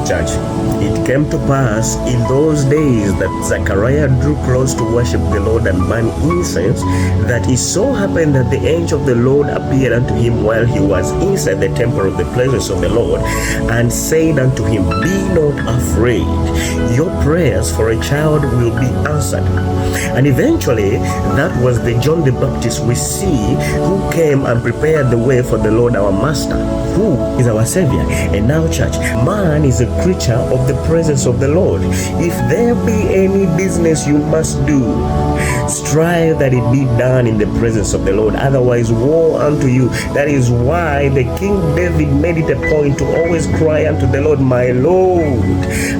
Church, it came to pass in those days that Zechariah drew close to worship the Lord and burn incense, that it so happened that the angel of the Lord appeared unto him while he was inside the temple of the presence of the Lord, and said unto him, Be not afraid, your prayers for a child will be answered. And eventually, that was the John the Baptist we see, who came and prepared the way for the Lord our Master, who is our Savior. And now, church, man is a creature of the presence of the Lord. If there be any business you must do, strive that it be done in the presence of the Lord, otherwise woe unto you. That is why the King David made it a point to always cry unto the Lord, My Lord,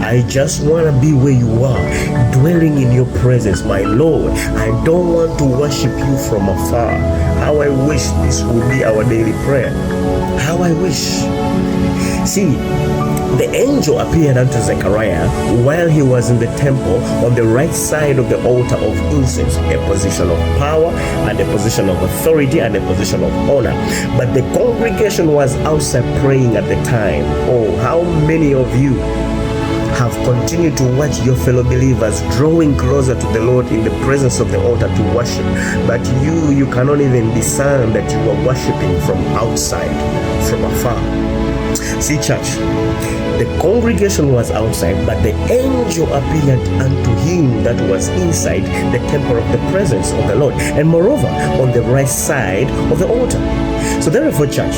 I just want to be where you are, dwelling in your presence, my Lord. I don't want to worship you from afar. How I wish this would be our daily prayer. How I wish. See, the angel appeared unto Zechariah while he was in the temple on the right side of the altar of incense, a position of power and a position of authority and a position of honor. But the congregation was outside praying at the time. Oh, how many of you have continued to watch your fellow believers drawing closer to the Lord in the presence of the altar to worship, but you cannot even discern that you are worshiping from outside, from afar. See, church, the congregation was outside, but the angel appeared unto him that was inside the temple of the presence of the Lord, and moreover on the right side of the altar. So therefore, church,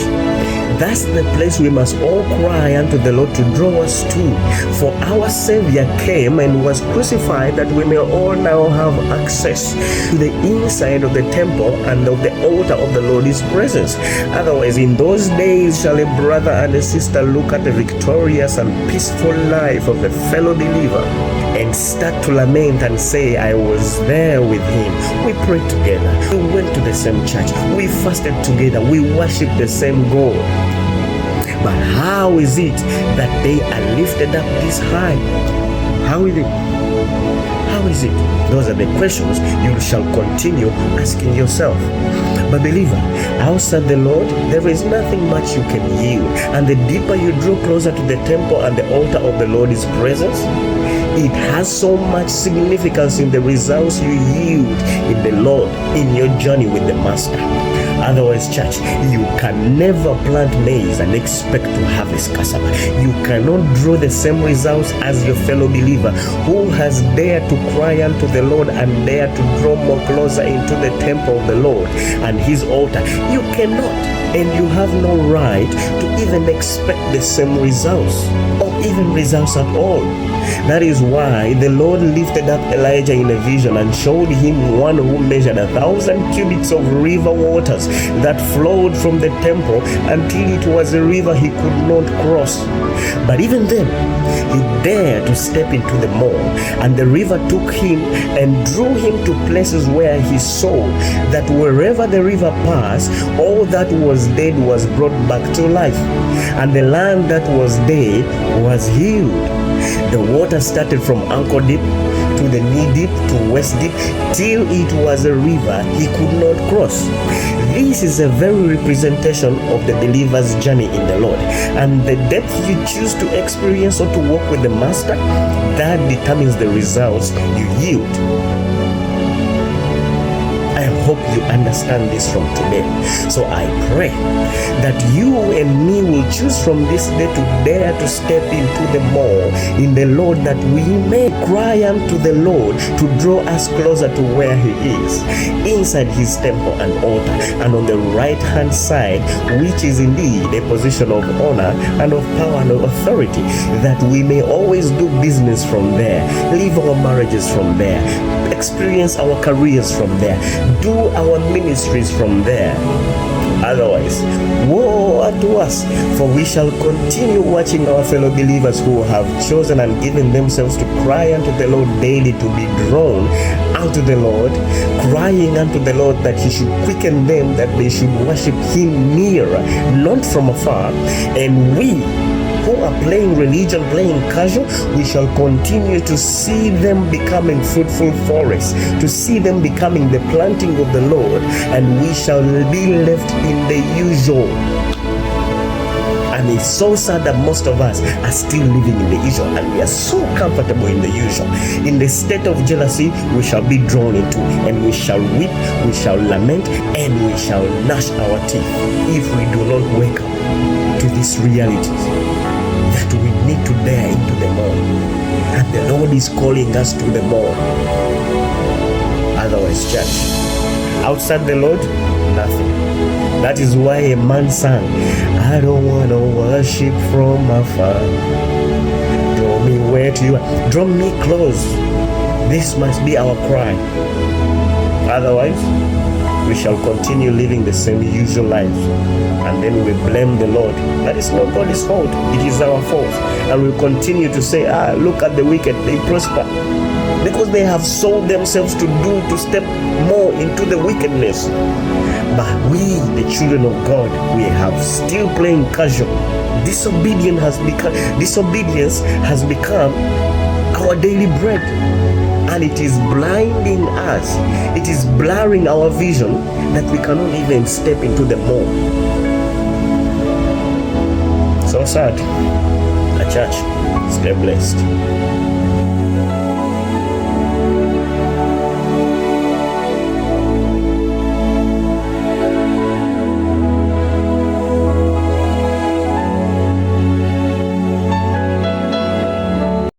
that's the place we must all cry unto the Lord to draw us to. For our Savior came and was crucified that we may all now have access to the inside of the temple and of the altar of the Lord's presence. Otherwise, in those days shall a brother and a sister look at the victorious and peaceful life of a fellow believer and start to lament and say, I was there with him. We prayed together. We went to the same church. We fasted together. We worshiped the same God. But how is it that they are lifted up this high? How is it? How is it? Those are the questions you shall continue asking yourself. But believer, outside the Lord, there is nothing much you can yield. And the deeper you draw closer to the temple and the altar of the Lord's presence, it has so much significance in the results you yield in the Lord in your journey with the Master. Otherwise, church, you can never plant maize and expect to harvest cassava. You cannot draw the same results as your fellow believer who has dared to cry unto the Lord and dared to draw more closer into the temple of the Lord and his altar. You cannot, and you have no right to even expect the same results or even results at all. That is why the Lord lifted up Elijah in a vision and showed him one who measured 1,000 cubits of river waters that flowed from the temple until it was a river he could not cross. But even then, he dared to step into the mall, and the river took him and drew him to places where he saw that wherever the river passed, all that was dead was brought back to life, and the land that was dead was healed. The water started from ankle deep to the knee deep to waist deep till it was a river he could not cross. This is a very representation of the believer's journey in the Lord, and the depth you choose to experience or to walk with the Master, that determines the results you yield. I hope you understand this from today. So I pray that you and me will choose from this day to dare to step into the mall in the Lord, that we may cry unto the Lord to draw us closer to where he is, inside his temple and altar, and on the right hand side, which is indeed a position of honor and of power and of authority, that we may always do business from there, live our marriages from there, experience our careers from there, do our ministries from there. Otherwise, woe unto us, for we shall continue watching our fellow believers who have chosen and given themselves to cry unto the Lord daily, to be drawn unto the Lord, crying unto the Lord that he should quicken them, that they should worship him nearer, not from afar. And we who are playing religion, playing casual, we shall continue to see them becoming fruitful forests, to see them becoming the planting of the Lord, and we shall be left in the usual. And it's so sad that most of us are still living in the usual, and we are so comfortable in the usual. In the state of jealousy, we shall be drawn into, and we shall weep, we shall lament, and we shall gnash our teeth if we do not wake up to this reality that we need to dare into the more. And the Lord is calling us to the more. Otherwise, church, outside the Lord, nothing. That is why a man sang, I don't want to worship from afar. Draw me where to you are. Draw me close. This must be our cry. Otherwise, we shall continue living the same usual lives. And then we blame the Lord. That is not God's fault. It is our fault. And we continue to say, look at the wicked, they prosper. Because they have sold themselves to step more into the wickedness. But we, the children of God, we have still playing casual. Disobedience has become our daily bread. And it is blinding us. It is blurring our vision that we cannot even step into the more. So sad. A church, stay blessed.